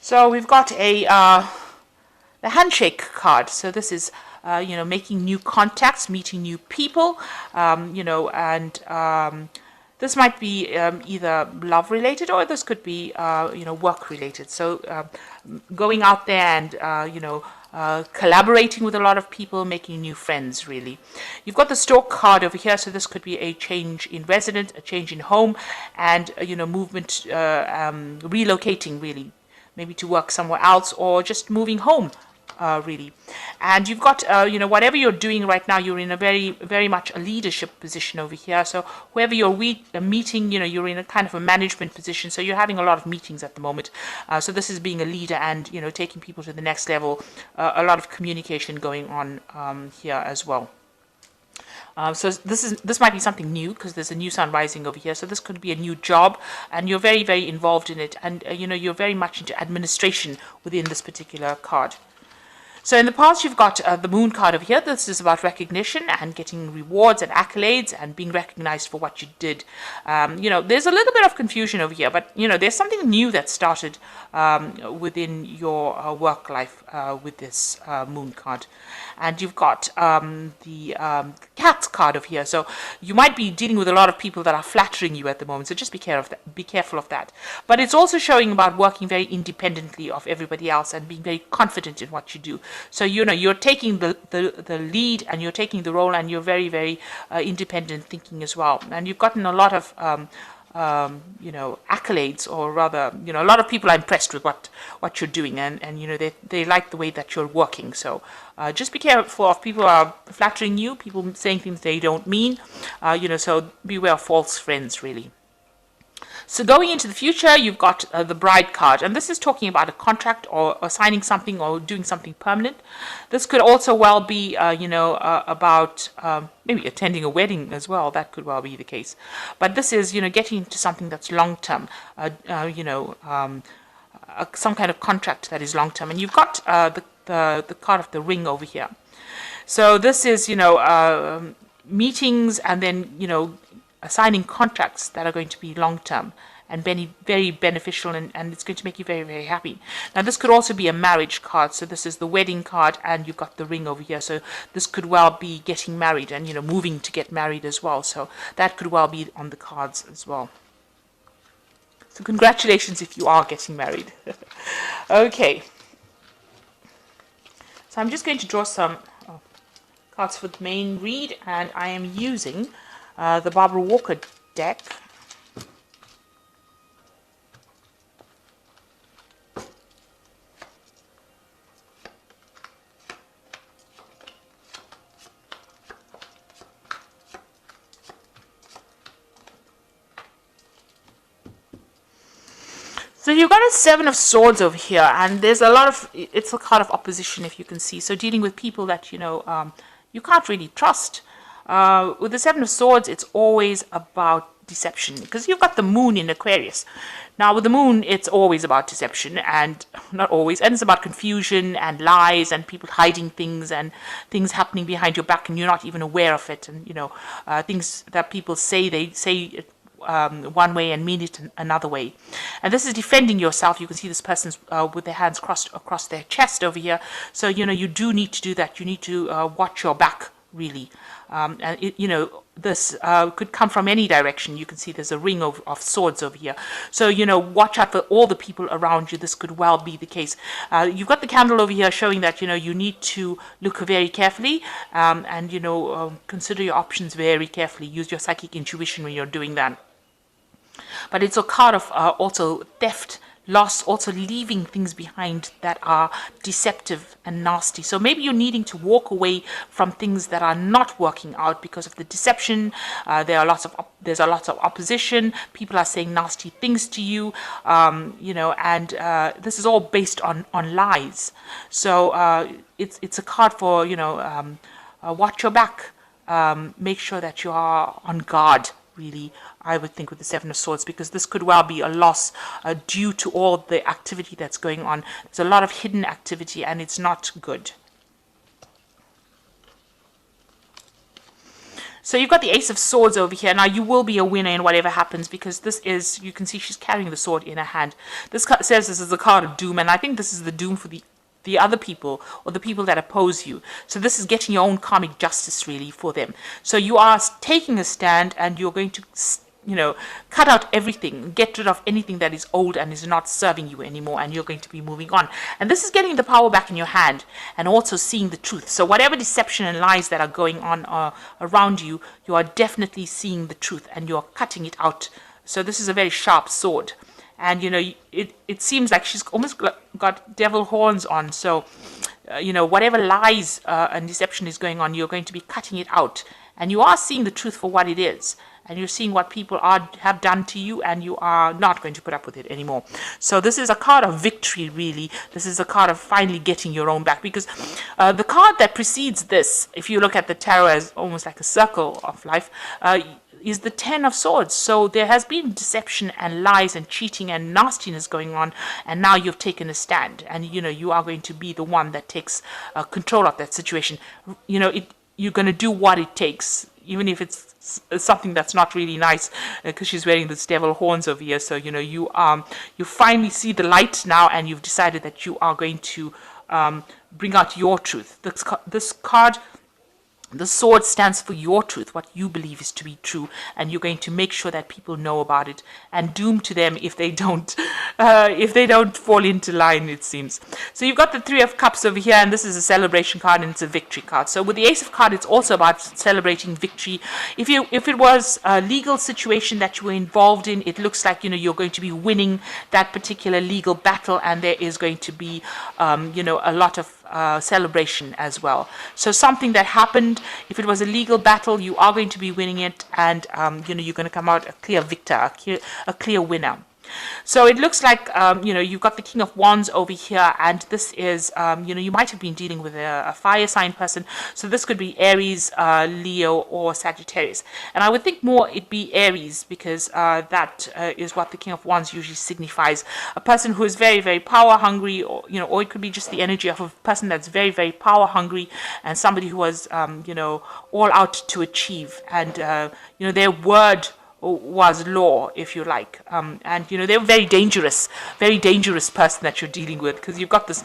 So we've got the handshake card. So this is making new contacts, meeting new people, and this might be either love related, or this could be work related. So going out there and collaborating with a lot of people, making new friends, really. You've got the stork card over here, so this could be a change in residence, a change in home, and movement, relocating, really, maybe to work somewhere else, or just moving home, really. And you've got whatever you're doing right now, you're in a very much a leadership position over here. So whoever you're meeting, you're in a kind of a management position, so you're having a lot of meetings at the moment. So this is being a leader and taking people to the next level. A lot of communication going on here as well. So this might be something new, because there's a new sun rising over here. So this could be a new job, and you're very involved in it, and you're very much into administration within this particular card. So in the past, you've got the moon card over here. This is about recognition and getting rewards and accolades and being recognized for what you did. There's a little bit of confusion over here, but there's something new that started within your work life with this moon card. And you've got the cat card over here. So you might be dealing with a lot of people that are flattering you at the moment. So just be careful of that. But it's also showing about working very independently of everybody else and being very confident in what you do. So you're taking the lead, and you're taking the role, and you're very independent thinking as well. And you've gotten a lot of accolades, or rather, a lot of people are impressed with what you're doing, and they like the way that you're working. So just be careful of people who are flattering you, people saying things they don't mean. So beware of false friends, really. So going into the future, you've got the bride card, and this is talking about a contract, or signing something, or doing something permanent. This could also well be, about maybe attending a wedding as well. That could well be the case. But this is, getting into something that's long term, some kind of contract that is long term. And you've got the card of the ring over here. So this is, meetings, and then, assigning contracts that are going to be long-term and very beneficial, and it's going to make you very happy. Now, this could also be a marriage card. So this is the wedding card, and you've got the ring over here. So this could well be getting married and, moving to get married as well. So that could well be on the cards as well. So congratulations if you are getting married. Okay. So I'm just going to draw some cards for the main read, and I am using the Barbara Walker deck. So you've got a Seven of Swords over here, and there's it's a card of opposition, if you can see. So dealing with people that, you can't really trust. With the Seven of Swords, it's always about deception, because you've got the moon in Aquarius. Now, with the moon, it's always about deception, and not always, and it's about confusion and lies and people hiding things and things happening behind your back, and you're not even aware of it. And, things that people say, they say one way and mean it another way. And this is defending yourself. You can see this person's with their hands crossed across their chest over here. So, you do need to do that. You need to watch your back, really. And this could come from any direction. You can see there's a ring of swords over here. So, watch out for all the people around you. This could well be the case. You've got the candle over here showing that, you need to look very carefully, and, consider your options very carefully. Use your psychic intuition when you're doing that. But it's a card of also theft, loss, also leaving things behind that are deceptive and nasty. So maybe you're needing to walk away from things that are not working out because of the deception. There's a lot of opposition. People are saying nasty things to you, and this is all based on lies. So it's a card for watch your back. Make sure that you are on guard, really, I would think, with the Seven of Swords, because this could well be a loss due to all the activity that's going on. There's a lot of hidden activity, and it's not good. So you've got the Ace of Swords over here. Now, you will be a winner in whatever happens, because this is, you can see she's carrying the sword in her hand. This says this is the card of doom, and I think this is the doom for the other people, or the people that oppose you. So this is getting your own karmic justice, really, for them. So you are taking a stand, and you're going to, you know, cut out everything, get rid of anything that is old and is not serving you anymore, and you're going to be moving on. And this is getting the power back in your hand, and also seeing the truth. So whatever deception and lies that are going on around you, you are definitely seeing the truth, and you're cutting it out. So this is a very sharp sword. And, you know, it seems like she's almost got devil horns on. So, you know, whatever lies and deception is going on, you're going to be cutting it out. And you are seeing the truth for what it is. And you're seeing what people have done to you, and you are not going to put up with it anymore. So this is a card of victory, really. This is a card of finally getting your own back. Because the card that precedes this, if you look at the tarot as almost like a circle of life, is the Ten of Swords. So there has been deception and lies and cheating and nastiness going on, and now you've taken a stand, and you know you are going to be the one that takes control of that situation. You know, you're going to do what it takes, even if it's something that's not really nice, because she's wearing this devil horns over here. So you know you finally see the light now, and you've decided that you are going to bring out your truth. This card, the sword, stands for your truth, what you believe is to be true, and you're going to make sure that people know about it, and doom to them if they don't fall into line, it seems. So you've got the Three of Cups over here, and this is a celebration card, and it's a victory card. So with the Ace of Cards, it's also about celebrating victory. If it was a legal situation that you were involved in, it looks like, you know, you're going to be winning that particular legal battle, and there is going to be you know, a lot of celebration as well. So something that happened, if it was a legal battle, you are going to be winning it, and you know, you're going to come out a clear victor, a clear winner. So it looks like, you know, you've got the King of Wands over here, and this is, you know, you might have been dealing with a fire sign person. So this could be Aries, Leo, or Sagittarius. And I would think more it be Aries, because that is what the King of Wands usually signifies. A person who is very, very power hungry, or, you know, or it could be just the energy of a person that's very, very power hungry, and somebody who was, you know, all out to achieve. And, you know, their word was law, if you like, and you know, they're very dangerous person that you're dealing with, because you've got this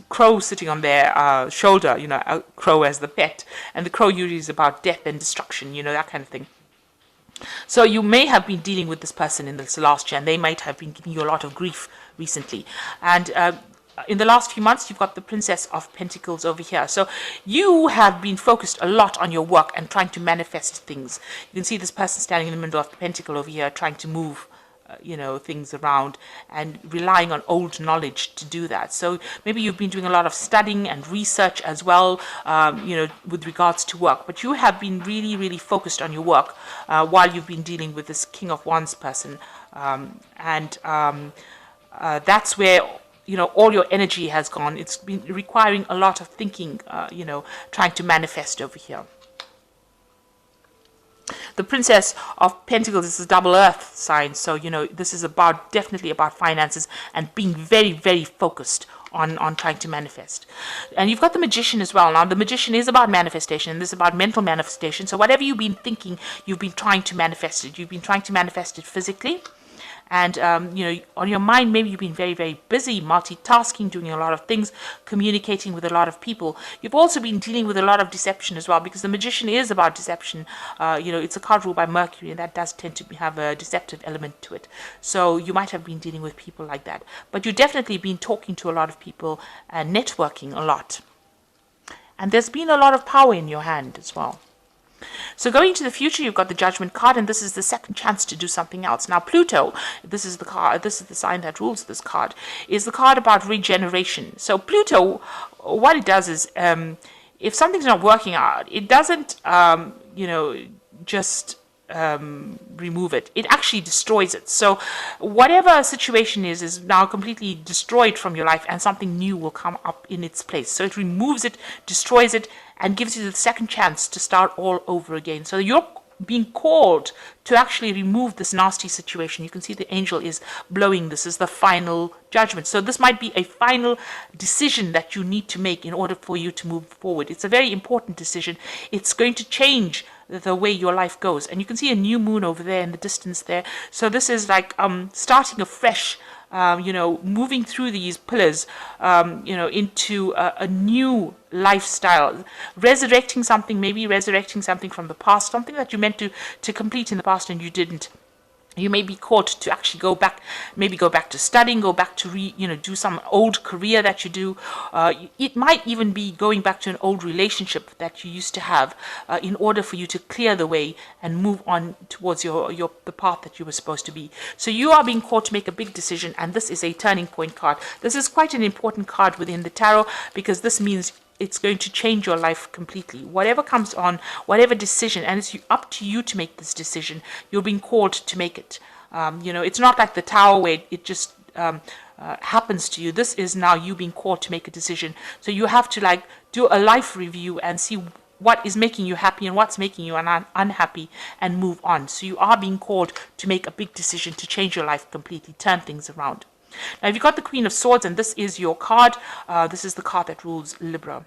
crow sitting on their shoulder, you know, a crow as the pet, and the crow usually is about death and destruction, you know, that kind of thing. So you may have been dealing with this person in this last year, and they might have been giving you a lot of grief recently. And in the last few months, you've got the Princess of Pentacles over here. So you have been focused a lot on your work and trying to manifest things. You can see this person standing in the middle of the pentacle over here, trying to move you know, things around, and relying on old knowledge to do that. So maybe you've been doing a lot of studying and research as well, you know, with regards to work. But you have been really, really focused on your work while you've been dealing with this King of Wands person. That's where, you know, all your energy has gone. It's been requiring a lot of thinking, you know, trying to manifest over here. The Princess of Pentacles is a double earth sign. So, you know, this is definitely about finances and being very, very focused on trying to manifest. And you've got the Magician as well. Now, the Magician is about manifestation. This is about mental manifestation. So whatever you've been thinking, you've been trying to manifest it. You've been trying to manifest it physically. And, you know, on your mind, maybe you've been very, very busy, multitasking, doing a lot of things, communicating with a lot of people. You've also been dealing with a lot of deception as well, because the Magician is about deception. You know, it's a card ruled by Mercury, and that does tend to have a deceptive element to it. So you might have been dealing with people like that. But you've definitely been talking to a lot of people and networking a lot. And there's been a lot of power in your hand as well. So going into the future, you've got the Judgment card, and this is the second chance to do something else. Now, Pluto, this is the card, this is the sign that rules this card, is the card about regeneration. So Pluto, what it does is, if something's not working out, it doesn't, you know, just remove it. It actually destroys it. So whatever situation is now completely destroyed from your life, and something new will come up in its place. So it removes it, destroys it, and gives you the second chance to start all over again. So you're being called to actually remove this nasty situation. You can see the angel is blowing. This is the final judgment. So this might be a final decision that you need to make in order for you to move forward. It's a very important decision. It's going to change the way your life goes. And you can see a new moon over there in the distance there. So this is like starting afresh, moving through these pillars, into a new lifestyle, resurrecting something, maybe resurrecting something from the past, something that you meant to complete in the past and you didn't. You may be caught to actually go back to studying, go back to do some old career that you do. It might even be going back to an old relationship that you used to have, in order for you to clear the way and move on towards the path that you were supposed to be. So you are being called to make a big decision, and this is a turning point card. This is quite an important card within the tarot, because this means it's going to change your life completely. Whatever comes on, whatever decision, and it's up to you to make this decision. You're being called to make it. It's not like the Tower where it just happens to you. This is now you being called to make a decision. So you have to do a life review and see what is making you happy and what's making you unhappy, and move on. So you are being called to make a big decision to change your life completely, turn things around. Now, if you've got the Queen of Swords, and this is your card, this is the card that rules Libra.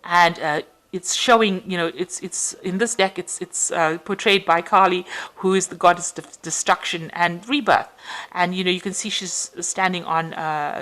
And it's showing, it's in this deck, it's portrayed by Kali, who is the goddess of destruction and rebirth. And, you can see she's standing on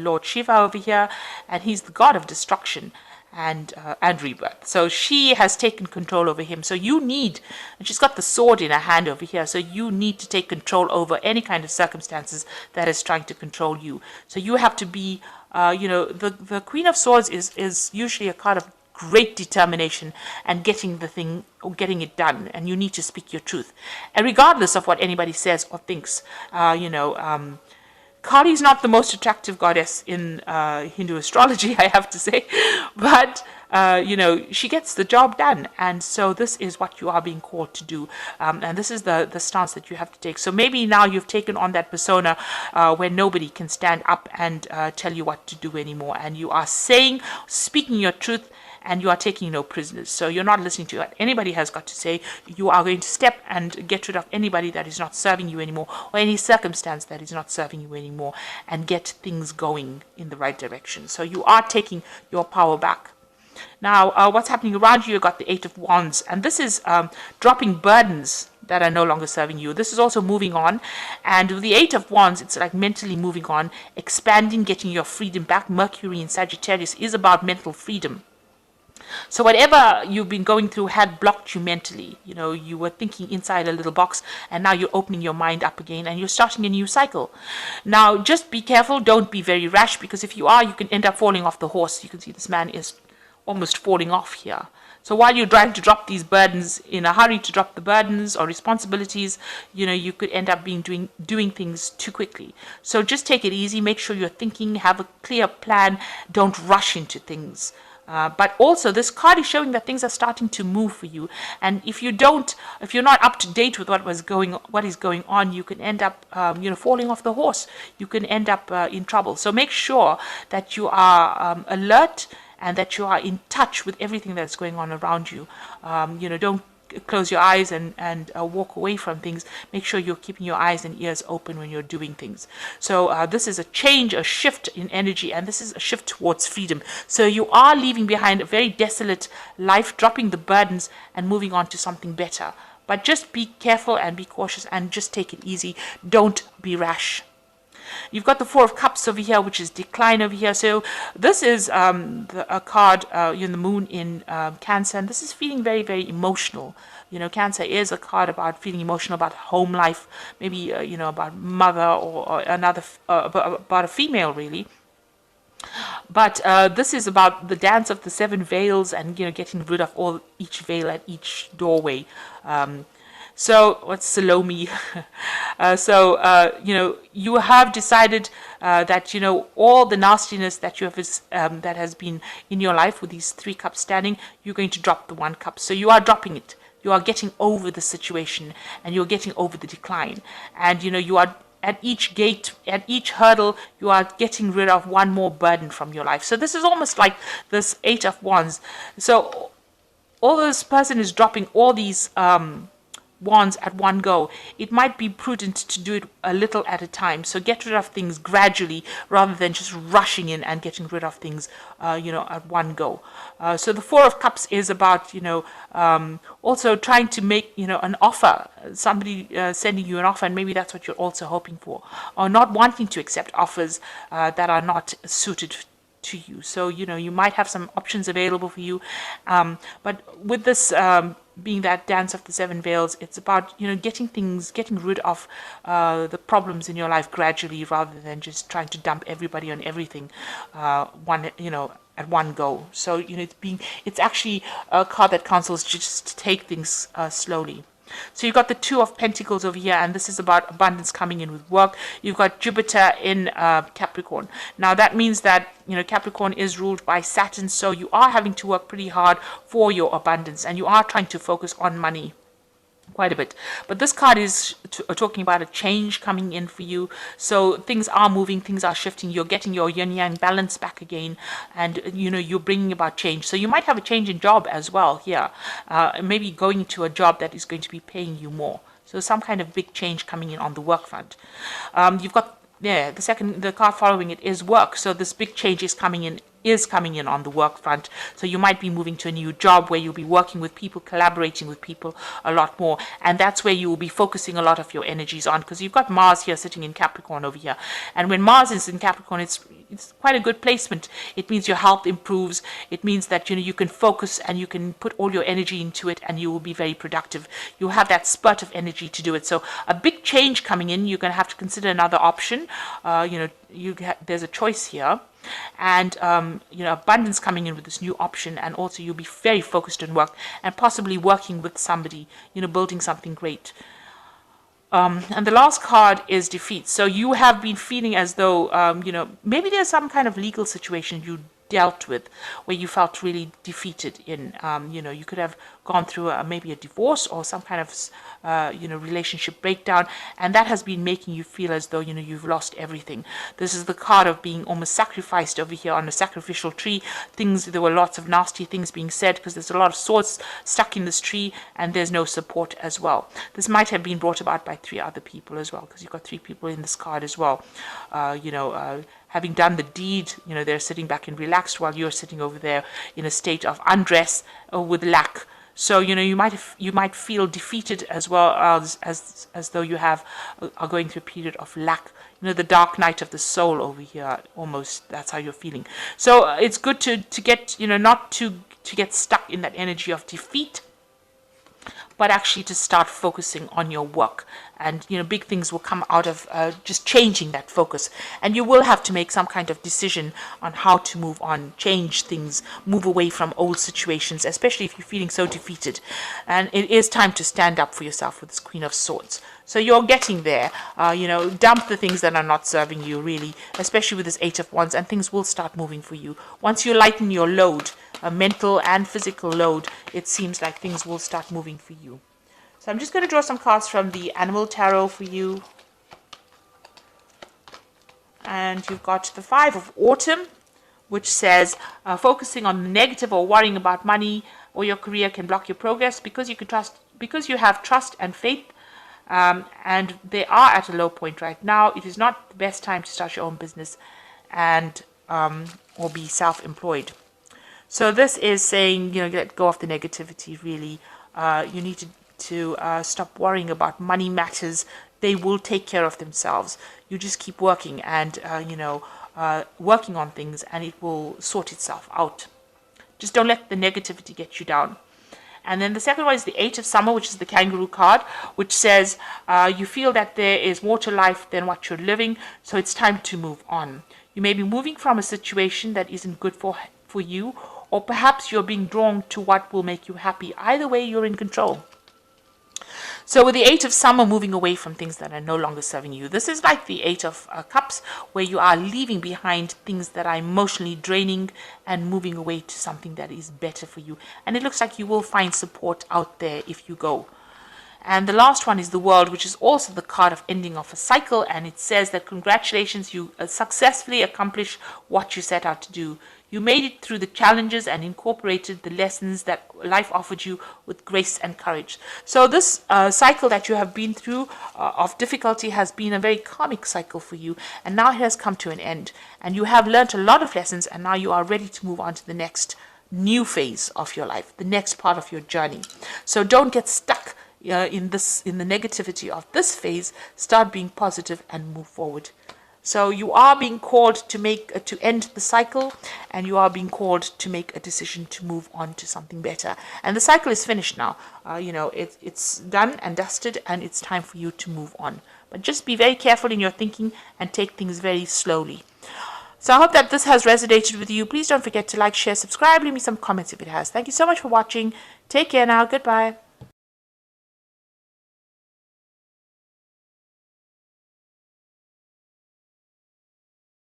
Lord Shiva over here, and he's the god of destruction and rebirth. So she has taken control over him. So you need, and she's got the sword in her hand over here, so you need to take control over any kind of circumstances that is trying to control you. So you have to be, the Queen of Swords is usually a card of great determination and getting it done, and you need to speak your truth. And regardless of what anybody says or thinks, Kali is not the most attractive goddess in Hindu astrology, I have to say, but she gets the job done, and so this is what you are being called to do, and this is the stance that you have to take. So maybe now you've taken on that persona where nobody can stand up and tell you what to do anymore, and you are speaking your truth, and you are taking no prisoners. So you're not listening to what anybody has got to say. You are going to step and get rid of anybody that is not serving you anymore, or any circumstance that is not serving you anymore, and get things going in the right direction. So you are taking your power back. Now, what's happening around you? You've got the Eight of Wands, and this is dropping burdens that are no longer serving you. This is also moving on, and with the Eight of Wands, it's like mentally moving on, expanding, getting your freedom back. Mercury in Sagittarius is about mental freedom. So whatever you've been going through had blocked you mentally. You were thinking inside a little box, and now you're opening your mind up again, and you're starting a new cycle. Now, just be careful. Don't be very rash, because if you are, you can end up falling off the horse. You can see this man is almost falling off here. So while you're trying to drop these burdens, in a hurry to drop the burdens or responsibilities, you could end up doing things too quickly. So just take it easy. Make sure you're thinking, have a clear plan. Don't rush into things. But also, this card is showing that things are starting to move for you, and if you're not up to date with what is going on, you can end up, falling off the horse. You can end up in trouble. So make sure that you are alert, and that you are in touch with everything that's going on around you. Don't close your eyes and walk away from things. Make sure you're keeping your eyes and ears open when you're doing things. So this is a change, a shift in energy, and this is a shift towards freedom. So you are leaving behind a very desolate life, dropping the burdens and moving on to something better. But just be careful and be cautious, and just take it easy. Don't be rash. You've got the Four of Cups over here, which is decline over here. So this is a card, the moon in Cancer, and this is feeling very, very emotional. Cancer is a card about feeling emotional, about home life, maybe, about mother or another, about a female, really. But this is about the dance of the seven veils, and, getting rid of each veil at each doorway. So, what's Salome? You have decided that, all the nastiness that you have that has been in your life with these 3 cups standing, you're going to drop the 1 cup. So you are dropping it. You are getting over the situation, and you're getting over the decline. And, you are at each gate, at each hurdle, you are getting rid of one more burden from your life. So this is almost like this 8 of Wands. So all this person is dropping all these wands at one go. It might be prudent to do it a little at a time. So get rid of things gradually rather than just rushing in and getting rid of things, at one go. So the Four of Cups is about, also trying to make, an offer, somebody sending you an offer, and maybe that's what you're also hoping for, or not wanting to accept offers that are not suited to you. So, you might have some options available for you. But with this being that dance of the seven veils, it's about, getting rid of the problems in your life gradually rather than just trying to dump everybody on everything at one go. So, it's actually a card that counsels just to take things slowly. So you've got the Two of Pentacles over here, and this is about abundance coming in with work. You've got Jupiter in Capricorn. Now that means that, Capricorn is ruled by Saturn, so you are having to work pretty hard for your abundance, and you are trying to focus on money quite a bit. But this card is talking about a change coming in for you. So things are moving, things are shifting. You're getting your yin yang balance back again, and you're bringing about change. So you might have a change in job as well here. Maybe going to a job that is going to be paying you more. So some kind of big change coming in on the work front. You've got the card following it is work. So this big change is coming in on the work front. So you might be moving to a new job where you'll be working with people, collaborating with people a lot more, and that's where you will be focusing a lot of your energies on, because you've got Mars here sitting in Capricorn over here, and when Mars is in Capricorn, it's quite a good placement. It means your health improves. It means that you can focus and you can put all your energy into it, and you will be very productive. You'll have that spurt of energy to do it. So a big change coming in, you're going to have to consider another option. There's a choice here. And abundance coming in with this new option, and also you'll be very focused on work and possibly working with somebody, building something great. And the last card is defeat. So you have been feeling as though maybe there's some kind of legal situation you dealt with where you felt really defeated in. You could have gone through maybe a divorce or some kind of relationship breakdown, and that has been making you feel as though you've lost everything. This is the card of being almost sacrificed over here on a sacrificial tree. There were lots of nasty things being said because there's a lot of swords stuck in this tree, and there's no support as well. This might have been brought about by 3 other people as well, because you've got 3 people in this card as well. Having done the deed, they're sitting back and relaxed while you're sitting over there in a state of undress or with lack. So you might feel defeated as well as though you are going through a period of lack. The dark night of the soul over here, almost that's how you're feeling. So it's good to get not to get stuck in that energy of defeat, but actually to start focusing on your work. And big things will come out of just changing that focus, and you will have to make some kind of decision on how to move on, change things, move away from old situations, especially if you're feeling so defeated. And it is time to stand up for yourself with this Queen of Swords. So you're getting there. Dump the things that are not serving you, really, especially with this 8 of Wands, and things will start moving for you. Once you lighten your load, a mental and physical load, it seems like things will start moving for you. So I'm just going to draw some cards from the Animal Tarot for you. And you've got the 5 of Autumn, which says focusing on the negative or worrying about money or your career can block your progress because you have trust and faith, and they are at a low point right now. It is not the best time to start your own business and or be self-employed. So this is saying, let go of the negativity, really. You need to stop worrying about money matters. They will take care of themselves. You just keep working and, working on things, and it will sort itself out. Just don't let the negativity get you down. And then the second one is the 8 of Summer, which is the kangaroo card, which says you feel that there is more to life than what you're living, so it's time to move on. You may be moving from a situation that isn't good for you, or perhaps you're being drawn to what will make you happy. Either way, you're in control. So with the 8 of Summer, moving away from things that are no longer serving you. This is like the 8 of Cups, where you are leaving behind things that are emotionally draining and moving away to something that is better for you. And it looks like you will find support out there if you go. And the last one is the World, which is also the card of ending of a cycle. And it says that congratulations, you successfully accomplished what you set out to do. You made it through the challenges and incorporated the lessons that life offered you with grace and courage. So this cycle that you have been through of difficulty has been a very karmic cycle for you, and now it has come to an end. And you have learned a lot of lessons, and now you are ready to move on to the next new phase of your life, the next part of your journey. So don't get stuck in the negativity of this phase. Start being positive and move forward. So you are being called to end the cycle, and you are being called to make a decision to move on to something better. And the cycle is finished now. It's done and dusted, and it's time for you to move on. But just be very careful in your thinking and take things very slowly. So I hope that this has resonated with you. Please don't forget to like, share, subscribe, leave me some comments if it has. Thank you so much for watching. Take care now. Goodbye.